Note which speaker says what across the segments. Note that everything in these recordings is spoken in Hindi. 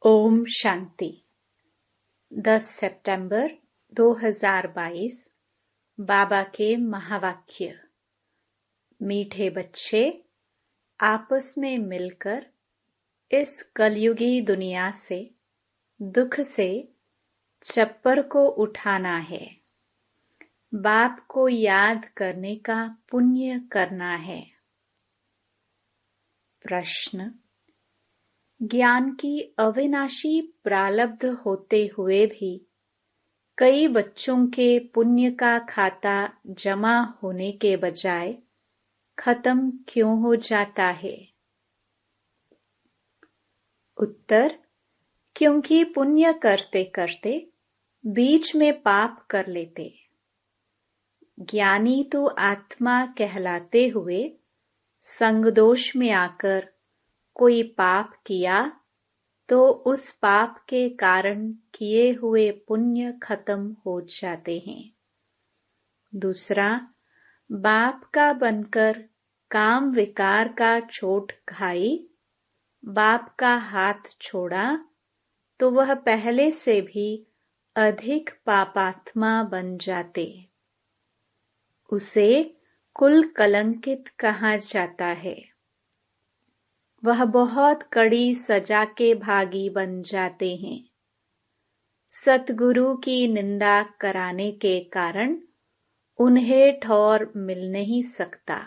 Speaker 1: ओम शांति। 10 सितंबर 2022 बाबा के महावाक्य। मीठे बच्चे, आपस में मिलकर इस कलयुगी दुनिया से, दुख से छप्पर को उठाना है। बाप को याद करने का पुण्य करना है। प्रश्न: ज्ञान की अविनाशी प्रारब्ध होते हुए भी कई बच्चों के पुण्य का खाता जमा होने के बजाय खत्म क्यों हो जाता है? उत्तर: क्योंकि पुण्य करते करते बीच में पाप कर लेते। ज्ञानी तो आत्मा कहलाते हुए संगदोष में आकर कोई पाप किया तो उस पाप के कारण किए हुए पुण्य खत्म हो जाते हैं। दूसरा, बाप का बनकर काम विकार का चोट खाई, बाप का हाथ छोड़ा तो वह पहले से भी अधिक पापात्मा बन जाते। उसे कुल कलंकित कहा जाता है। वह बहुत कड़ी सजा के भागी बन जाते हैं। सतगुरु की निंदा कराने के कारण उन्हें ठौर मिल नहीं सकता।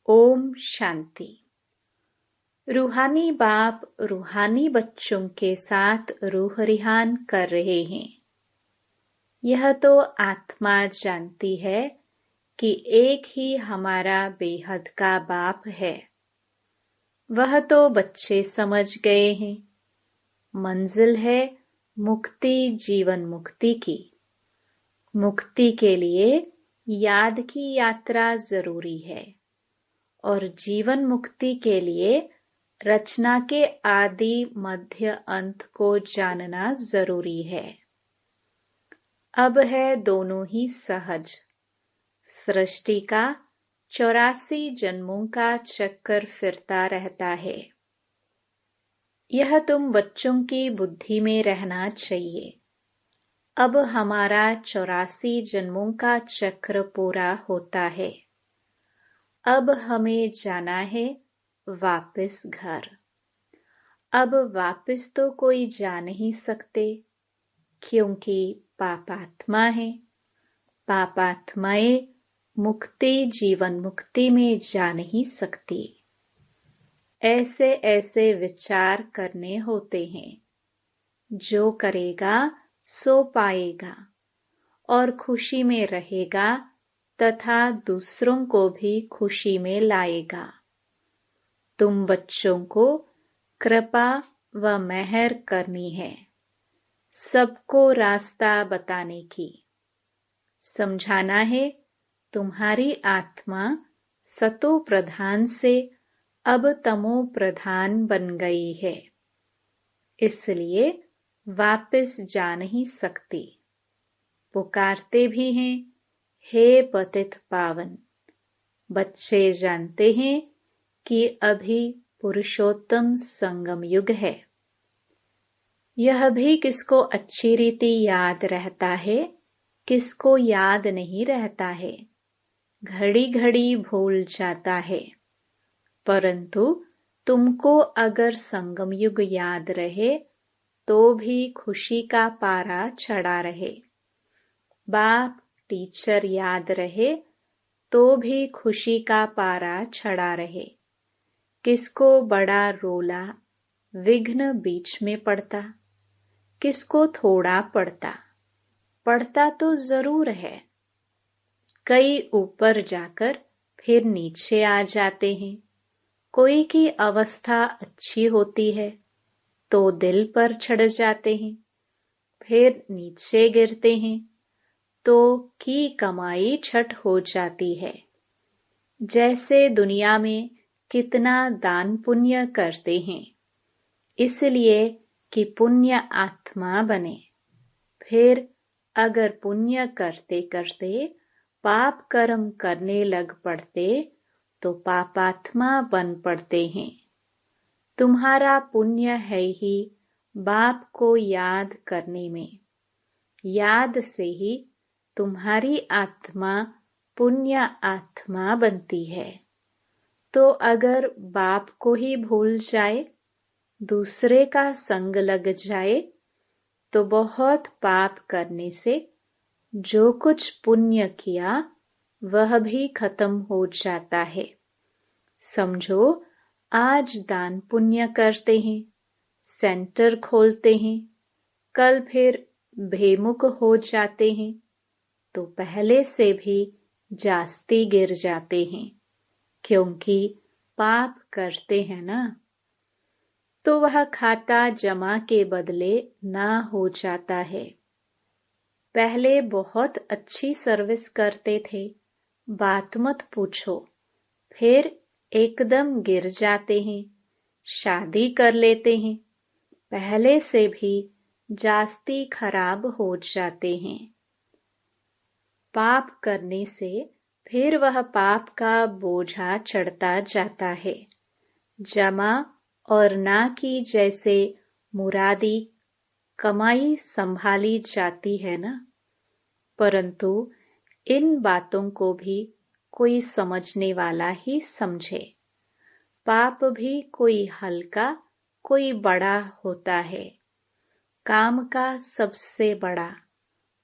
Speaker 1: ओम शांति। रूहानी बाप रूहानी बच्चों के साथ रूह रिहान कर रहे हैं। यह तो आत्मा जानती है कि एक ही हमारा बेहद का बाप है। वह तो बच्चे समझ गए हैं। मंजिल है मुक्ति, जीवन मुक्ति की। मुक्ति के लिए याद की यात्रा जरूरी है और जीवन मुक्ति के लिए रचना के आदि मध्य अंत को जानना जरूरी है। अब है दोनों ही सहज। सृष्टि का 84 जन्मों का चक्कर फिरता रहता है। यह तुम बच्चों की बुद्धि में रहना चाहिए। अब हमारा 84 जन्मों का चक्र पूरा होता है। अब हमें जाना है वापस घर। अब वापस तो कोई जा नहीं सकते, क्योंकि पापात्मा है। पापात्माएं मुक्ति, जीवन मुक्ति में जा नहीं सकती। ऐसे ऐसे विचार करने होते हैं। जो करेगा सो पाएगा और खुशी में रहेगा तथा दूसरों को भी खुशी में लाएगा। तुम बच्चों को कृपा व मेहर करनी है, सबको रास्ता बताने की। समझाना है तुम्हारी आत्मा सतो प्रधान से अब तमो प्रधान बन गई है, इसलिए वापस जा नहीं सकती। पुकारते भी हैं, हे पतित पावन। बच्चे जानते हैं कि अभी पुरुषोत्तम संगम युग है। यह भी किसको अच्छी रीति याद रहता है, किसको याद नहीं रहता है। घड़ी घड़ी भूल जाता है। परंतु तुमको अगर संगम युग याद रहे तो भी खुशी का पारा चढ़ा रहे। बाप टीचर याद रहे तो भी खुशी का पारा चढ़ा रहे। किसको बड़ा रोला विघ्न बीच में पड़ता, किसको थोड़ा पड़ता। पड़ता तो जरूर है। कई ऊपर जाकर फिर नीचे आ जाते हैं। कोई की अवस्था अच्छी होती है तो दिल पर चढ़ जाते हैं, फिर नीचे गिरते हैं तो की कमाई छठ हो जाती है। जैसे दुनिया में कितना दान पुण्य करते हैं, इसलिए कि पुण्य आत्मा बने। फिर अगर पुण्य करते करते पाप कर्म करने लग पड़ते तो पापात्मा बन पड़ते हैं। तुम्हारा पुण्य है ही बाप को याद करने में। याद से ही तुम्हारी आत्मा पुण्य आत्मा बनती है। तो अगर बाप को ही भूल जाए, दूसरे का संग लग जाए, तो बहुत पाप करने से जो कुछ पुण्य किया वह भी खत्म हो जाता है। समझो, आज दान पुण्य करते हैं, सेंटर खोलते हैं, कल फिर भेमुख हो जाते हैं, तो पहले से भी जास्ती गिर जाते हैं, क्योंकि पाप करते हैं ना। तो वह खाता जमा के बदले ना हो जाता है। पहले बहुत अच्छी सर्विस करते थे, बात मत पूछो, फिर एकदम गिर जाते हैं, शादी कर लेते हैं, पहले से भी जास्ती खराब हो जाते हैं। पाप करने से फिर वह पाप का बोझा चढ़ता जाता है। जमा और ना की जैसे मुरादी कमाई संभाली जाती है ना, परंतु इन बातों को भी कोई समझने वाला ही समझे। पाप भी कोई हल्का कोई बड़ा होता है। काम का सबसे बड़ा,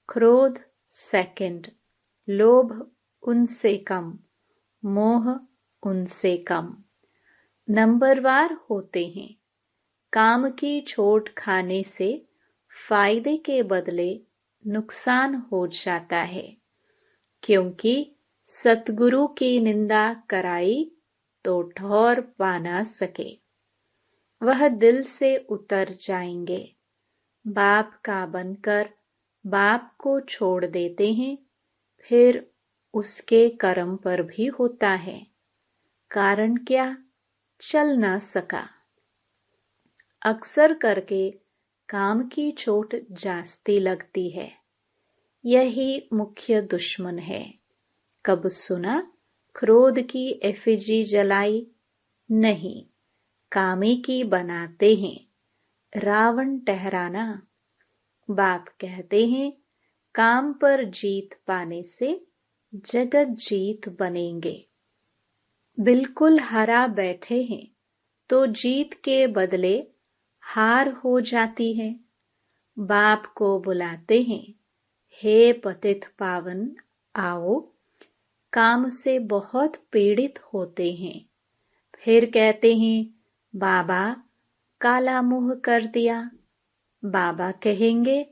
Speaker 1: क्रोध सेकंड, लोभ उनसे कम, मोह उनसे कम, नंबरवार होते हैं। काम की चोट खाने से फायदे के बदले नुकसान हो जाता है, क्योंकि सतगुरु की निंदा कराई तो ठौर पा ना सके। वह दिल से उतर जाएंगे। बाप का बनकर बाप को छोड़ देते हैं, फिर उसके कर्म पर भी होता है। कारण क्या? चल ना सका। अक्सर करके काम की चोट जास्ती लगती है। यही मुख्य दुश्मन है। कब सुना क्रोध की एफिजी जलाई? नहीं, कामी की बनाते हैं, रावण ठहराना। बाप कहते हैं, काम पर जीत पाने से जगत जीत बनेंगे। बिल्कुल हरा बैठे हैं तो जीत के बदले हार हो जाती है। बाप को बुलाते हैं, हे पतित पावन आओ। काम से बहुत पीड़ित होते हैं, फिर कहते हैं बाबा काला मुंह कर दिया। बाबा कहेंगे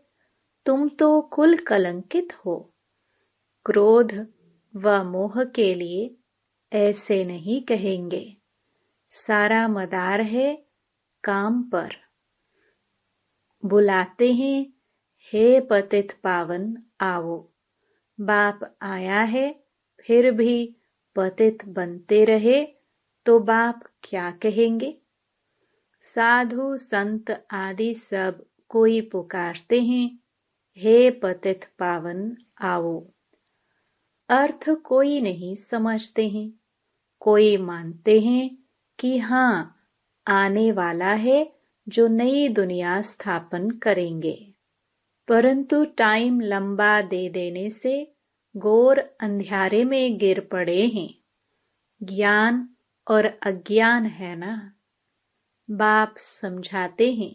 Speaker 1: तुम तो कुल कलंकित हो। क्रोध व मोह के लिए ऐसे नहीं कहेंगे। सारा मदार है काम पर। बुलाते हैं, हे पतित पावन आओ। बाप आया है, फिर भी पतित बनते रहे तो बाप क्या कहेंगे? साधु संत आदि सब कोई पुकारते हैं, हे पतित पावन आओ। अर्थ कोई नहीं समझते हैं। कोई मानते हैं कि हाँ, आने वाला है जो नई दुनिया स्थापन करेंगे, परंतु टाइम लंबा दे देने से घोर अंधियारे में गिर पड़े हैं। ज्ञान और अज्ञान है ना। बाप समझाते हैं,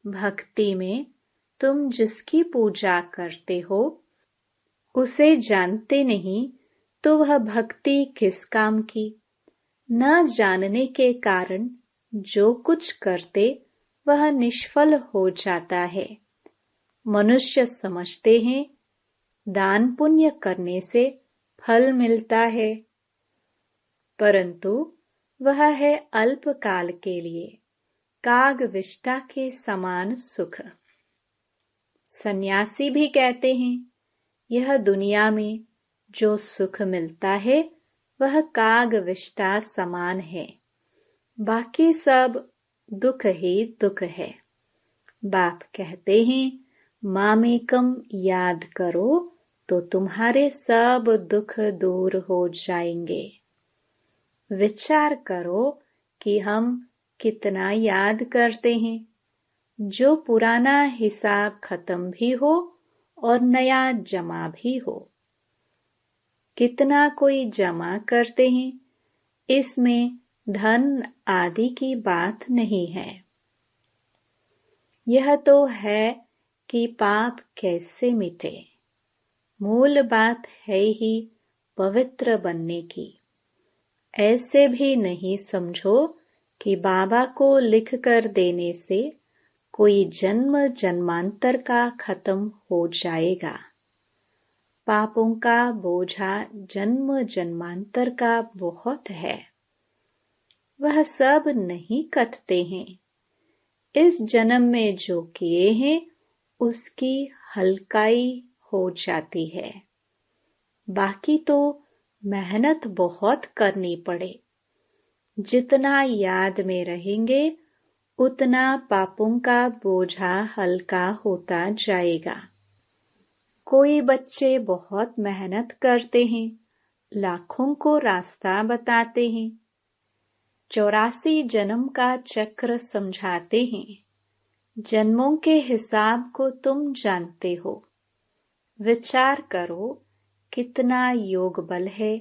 Speaker 1: भक्ति में तुम जिसकी पूजा करते हो उसे जानते नहीं तो वह भक्ति किस काम की। न जानने के कारण जो कुछ करते वह निष्फल हो जाता है। मनुष्य समझते हैं दान पुण्य करने से फल मिलता है, परंतु वह है अल्पकाल के लिए, काग विष्ठा के समान सुख। सन्यासी भी कहते हैं यह दुनिया में जो सुख मिलता है वह काग विष्ठा समान है, बाकी सब दुख ही दुख है। बाप कहते हैं मामेकम याद करो तो तुम्हारे सब दुख दूर हो जाएंगे। विचार करो कि हम कितना याद करते हैं, जो पुराना हिसाब खत्म भी हो और नया जमा भी हो। कितना कोई जमा करते हैं, इसमें धन आदि की बात नहीं है। यह तो है कि पाप कैसे मिटे। मूल बात है ही पवित्र बनने की। ऐसे भी नहीं समझो कि बाबा को लिख कर देने से कोई जन्म जन्मांतर का खत्म हो जाएगा। पापों का बोझा जन्म जन्मांतर का बहुत है, वह सब नहीं कटते हैं। इस जन्म में जो किए हैं उसकी हल्काई हो जाती है। बाकी तो मेहनत बहुत करनी पड़े। जितना याद में रहेंगे उतना पापों का बोझा हल्का होता जाएगा। कोई बच्चे बहुत मेहनत करते हैं, लाखों को रास्ता बताते हैं, 84 जन्म का चक्र समझाते हैं। जन्मों के हिसाब को तुम जानते हो। विचार करो कितना योग बल है।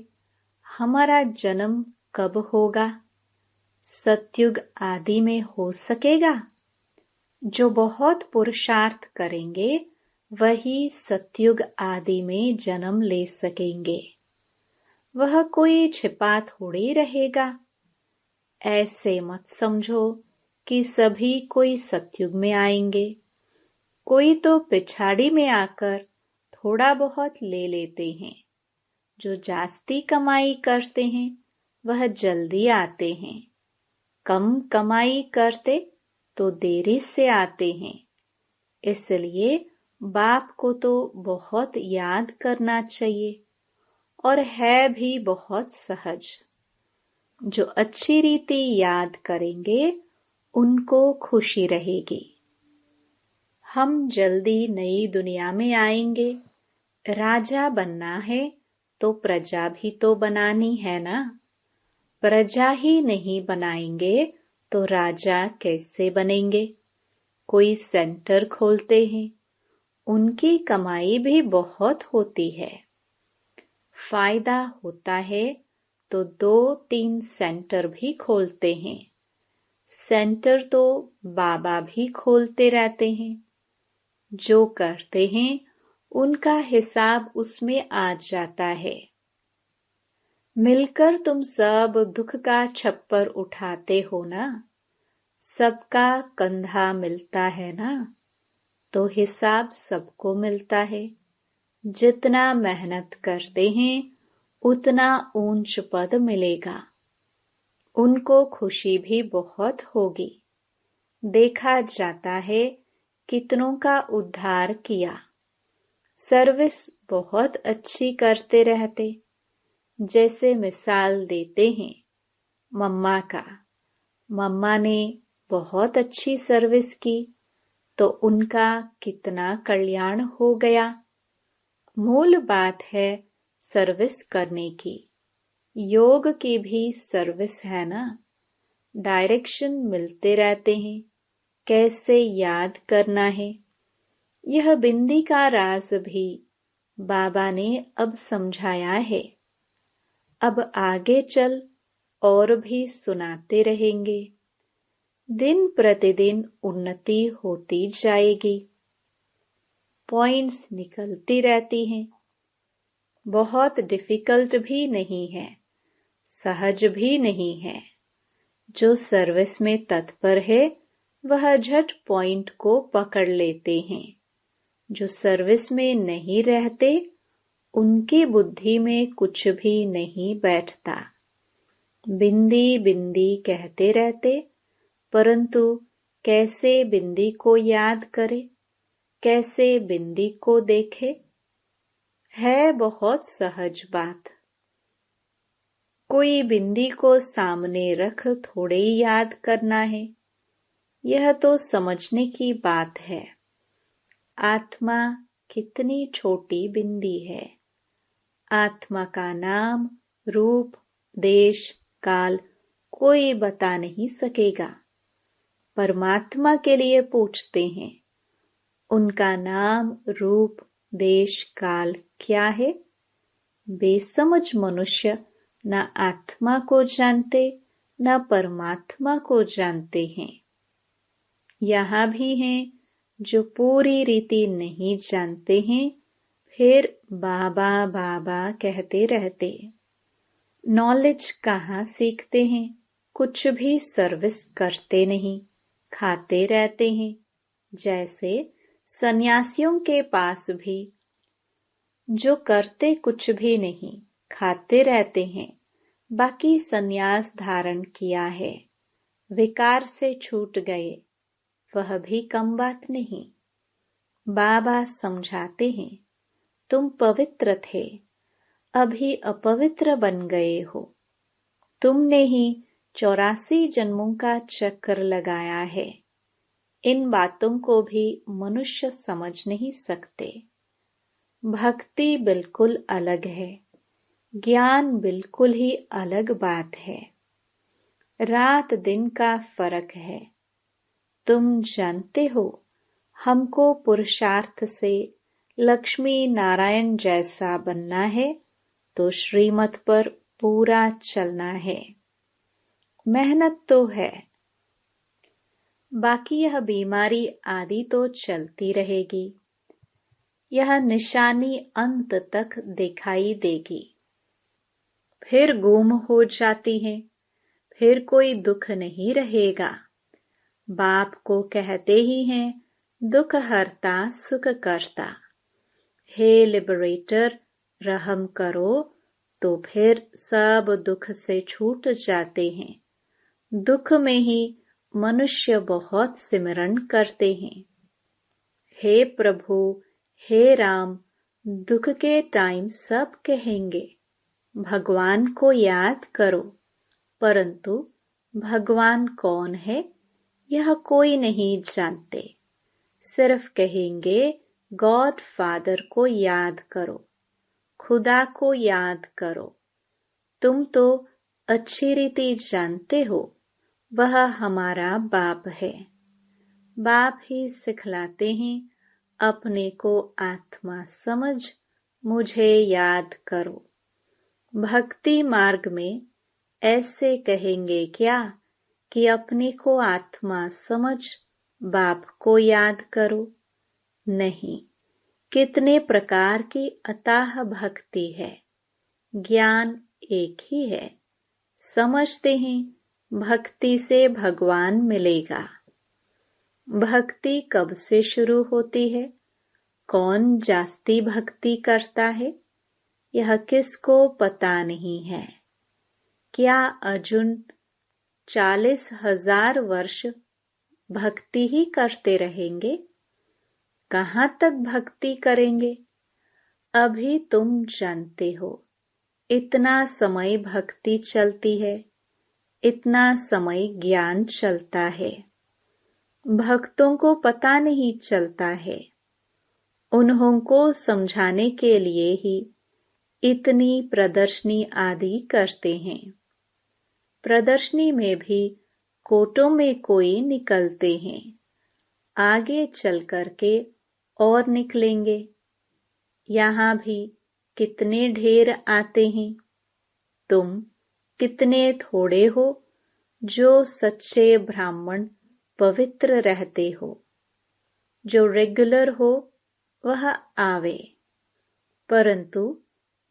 Speaker 1: हमारा जन्म कब होगा? सतयुग आदि में हो सकेगा? जो बहुत पुरुषार्थ करेंगे वही सतयुग आदि में जन्म ले सकेंगे। वह कोई छिपा थोड़ी रहेगा। ऐसे मत समझो कि सभी कोई सतयुग में आएंगे। कोई तो पिछाड़ी में आकर थोड़ा बहुत ले लेते हैं। जो जास्ती कमाई करते हैं वह जल्दी आते हैं। कम कमाई करते तो देरी से आते हैं। इसलिए बाप को तो बहुत याद करना चाहिए और है भी बहुत सहज। जो अच्छी रीति याद करेंगे उनको खुशी रहेगी। हम जल्दी नई दुनिया में आएंगे। राजा बनना है तो प्रजा भी तो बनानी है ना। प्रजा ही नहीं बनाएंगे तो राजा कैसे बनेंगे? कोई सेंटर खोलते हैं, उनकी कमाई भी बहुत होती है। फायदा होता है तो 2-3 सेंटर भी खोलते हैं। सेंटर तो बाबा भी खोलते रहते हैं। जो करते हैं उनका हिसाब उसमें आ जाता है। मिलकर तुम सब दुख का छप्पर उठाते हो ना। सबका कंधा मिलता है ना, तो हिसाब सबको मिलता है। जितना मेहनत करते हैं उतना ऊंच पद मिलेगा। उनको खुशी भी बहुत होगी। देखा जाता है कितनों का उद्धार किया। सर्विस बहुत अच्छी करते रहते। जैसे मिसाल देते हैं मम्मा का। मम्मा ने बहुत अच्छी सर्विस की तो उनका कितना कल्याण हो गया। मूल बात है सर्विस करने की। योग की भी सर्विस है ना। डायरेक्शन मिलते रहते हैं, कैसे याद करना है। यह बिंदी का राज भी बाबा ने अब समझाया है। अब आगे चल और भी सुनाते रहेंगे। दिन प्रतिदिन उन्नति होती जाएगी। पॉइंट्स निकलती रहती हैं। बहुत डिफिकल्ट भी नहीं है, सहज भी नहीं है। जो सर्विस में तत्पर है वह झट पॉइंट को पकड़ लेते हैं। जो सर्विस में नहीं रहते उनकी बुद्धि में कुछ भी नहीं बैठता। बिंदी बिंदी कहते रहते, परंतु कैसे बिंदी को याद करे, कैसे बिंदी को देखे? है बहुत सहज बात। कोई बिंदी को सामने रख थोड़े ही याद करना है। यह तो समझने की बात है। आत्मा कितनी छोटी बिंदी है। आत्मा का नाम, रूप, देश, काल कोई बता नहीं सकेगा। परमात्मा के लिए पूछते हैं। उनका नाम, रूप, देश, काल क्या है? बेसमझ मनुष्य न आत्मा को जानते न परमात्मा को जानते हैं। यहाँ भी हैं जो पूरी रीति नहीं जानते हैं, फिर बाबा बाबा कहते रहते। नॉलेज कहाँ सीखते हैं? कुछ भी सर्विस करते नहीं, खाते रहते हैं। जैसे सन्यासियों के पास भी जो करते कुछ भी नहीं, खाते रहते हैं, बाकी सन्यास धारण किया है, विकार से छूट गए, वह भी कम बात नहीं। बाबा समझाते हैं, तुम पवित्र थे, अभी अपवित्र बन गए हो। तुमने ही 84 जन्मों का चक्र लगाया है। इन बातों को भी मनुष्य समझ नहीं सकते। भक्ति बिल्कुल अलग है, ज्ञान बिल्कुल ही अलग बात है। रात दिन का फर्क है। तुम जानते हो, हमको पुरुषार्थ से लक्ष्मी नारायण जैसा बनना है तो श्रीमत पर पूरा चलना है। मेहनत तो है, बाकी यह बीमारी आदि तो चलती रहेगी। यह निशानी अंत तक दिखाई देगी, फिर गुम हो जाती है, फिर कोई दुख नहीं रहेगा। बाप को कहते ही हैं, दुख हरता सुख करता। हे लिबरेटर, रहम करो, तो फिर सब दुख से छूट जाते हैं। दुख में ही मनुष्य बहुत सिमरन करते हैं। हे प्रभु, हे राम, दुख के टाइम सब कहेंगे भगवान को याद करो, परंतु भगवान कौन है यह कोई नहीं जानते। सिर्फ कहेंगे गॉड फादर को याद करो, खुदा को याद करो। तुम तो अच्छी रीति जानते हो, वह हमारा बाप है। बाप ही सिखलाते हैं, अपने को आत्मा समझ मुझे याद करो। भक्ति मार्ग में ऐसे कहेंगे क्या कि अपने को आत्मा समझ बाप को याद करो? नहीं, कितने प्रकार की अथाह भक्ति है। ज्ञान एक ही है। समझते हैं भक्ति से भगवान मिलेगा। भक्ति कब से शुरू होती है? कौन जास्ती भक्ति करता है? यह किसको पता नहीं है। क्या अर्जुन 40,000 वर्ष भक्ति ही करते रहेंगे? कहाँ तक भक्ति करेंगे? अभी तुम जानते हो, इतना समय भक्ति चलती है, इतना समय ज्ञान चलता है। भक्तों को पता नहीं चलता है। उन्हों को समझाने के लिए ही इतनी प्रदर्शनी आदि करते हैं। प्रदर्शनी में भी कोटों में कोई निकलते हैं, आगे चल करके और निकलेंगे। यहाँ भी कितने ढेर आते हैं। तुम कितने थोड़े हो जो सच्चे ब्राह्मण पवित्र रहते हो। जो रेगुलर हो वह आवे, परंतु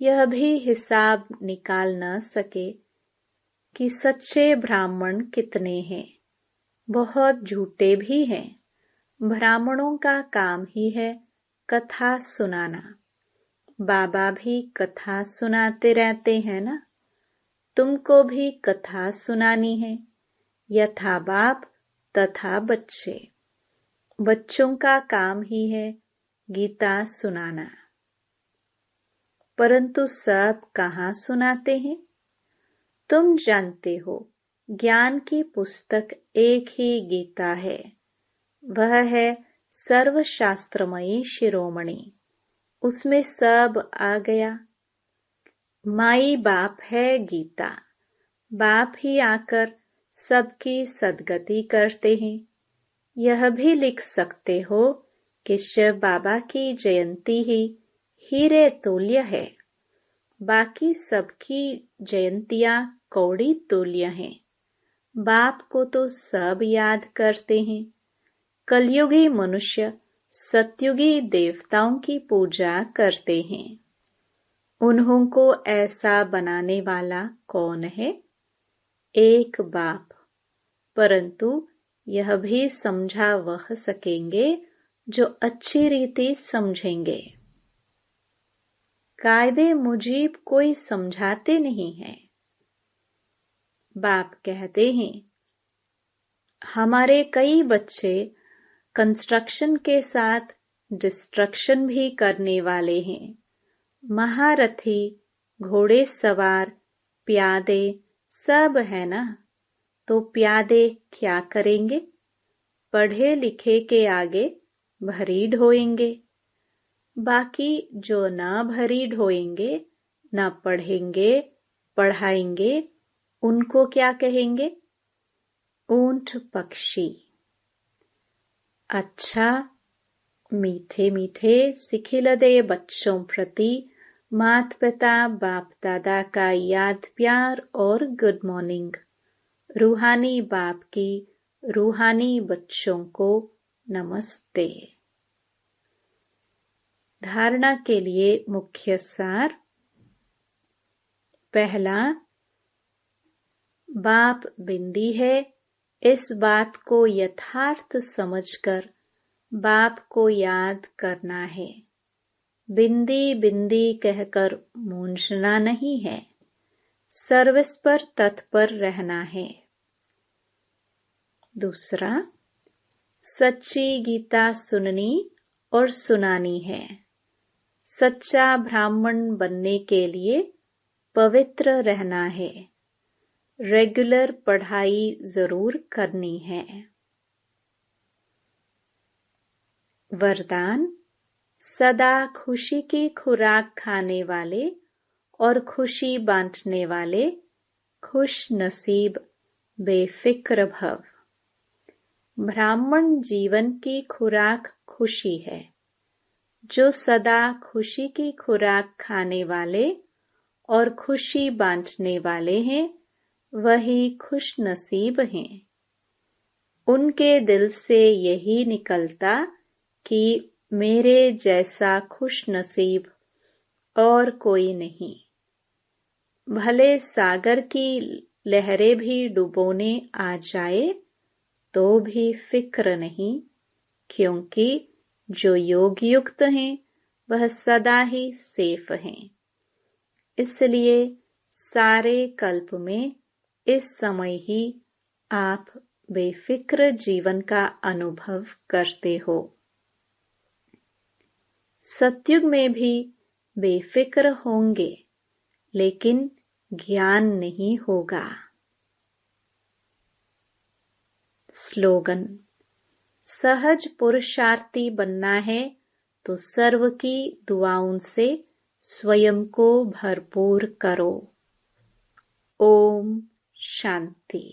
Speaker 1: यह भी हिसाब निकाल न सके कि सच्चे ब्राह्मण कितने हैं। बहुत झूठे भी हैं। ब्राह्मणों का काम ही है कथा सुनाना। बाबा भी कथा सुनाते रहते हैं ना। तुमको भी कथा सुनानी है, यथा बाप तथा बच्चे। बच्चों का काम ही है गीता सुनाना, परंतु सब कहाँ सुनाते हैं? तुम जानते हो, ज्ञान की पुस्तक एक ही गीता है। वह है सर्वशास्त्रमयी शिरोमणि। उसमें सब आ गया। माई बाप है गीता। बाप ही आकर सबकी सद्गति करते हैं। यह भी लिख सकते हो कि शिव बाबा की जयंती ही हीरे तुल्य है। बाकी सबकी जयंतियां कौड़ी तुल्य हैं। बाप को तो सब याद करते हैं। कलयुगी मनुष्य सतयुगी देवताओं की पूजा करते हैं। उन्हों को ऐसा बनाने वाला कौन है? एक बाप। परंतु यह भी समझा वह सकेंगे जो अच्छी रीति समझेंगे। कायदे मुजीब कोई समझाते नहीं है। बाप कहते हैं, हमारे कई बच्चे कंस्ट्रक्शन के साथ डिस्ट्रक्शन भी करने वाले हैं। महारथी, घोड़े सवार, प्यादे सब है ना, तो प्यादे क्या करेंगे? पढ़े लिखे के आगे भरी ढोएंगे। बाकी जो ना भरी ढोएंगे, ना पढ़ेंगे, पढ़ाएंगे, उनको क्या कहेंगे? ऊंट पक्षी। अच्छा, मीठे मीठे सिखिलदे बच्चों प्रति मात पिता बाप दादा का याद प्यार और गुड मॉर्निंग। रूहानी बाप की रूहानी बच्चों को नमस्ते। धारणा के लिए मुख्य सार। पहला, बाप बिंदी है, इस बात को यथार्थ समझकर बाप को याद करना है। बिंदी बिंदी कहकर मूंझना नहीं है। सर्विस पर तत्पर रहना है। दूसरा, सच्ची गीता सुननी और सुनानी है। सच्चा ब्राह्मण बनने के लिए पवित्र रहना है। रेगुलर पढ़ाई जरूर करनी है। वरदान, सदा खुशी की खुराक खाने वाले और खुशी बांटने वाले खुश नसीब बेफिक्र भव। ब्राह्मण जीवन की खुराक खुशी है। जो सदा खुशी की खुराक खाने वाले और खुशी बांटने वाले हैं, वही खुश नसीब हैं। उनके दिल से यही निकलता कि मेरे जैसा खुश नसीब और कोई नहीं। भले सागर की लहरें भी डुबोने आ जाए तो भी फिक्र नहीं, क्योंकि जो योग युक्त हैं वह सदा ही सेफ हैं। इसलिए सारे कल्प में इस समय ही आप बेफिक्र जीवन का अनुभव करते हो। सतयुग में भी बेफिक्र होंगे, लेकिन ज्ञान नहीं होगा। स्लोगन, सहज पुरुषार्थी बनना है तो सर्व की दुआओं से स्वयं को भरपूर करो। ओम शांति।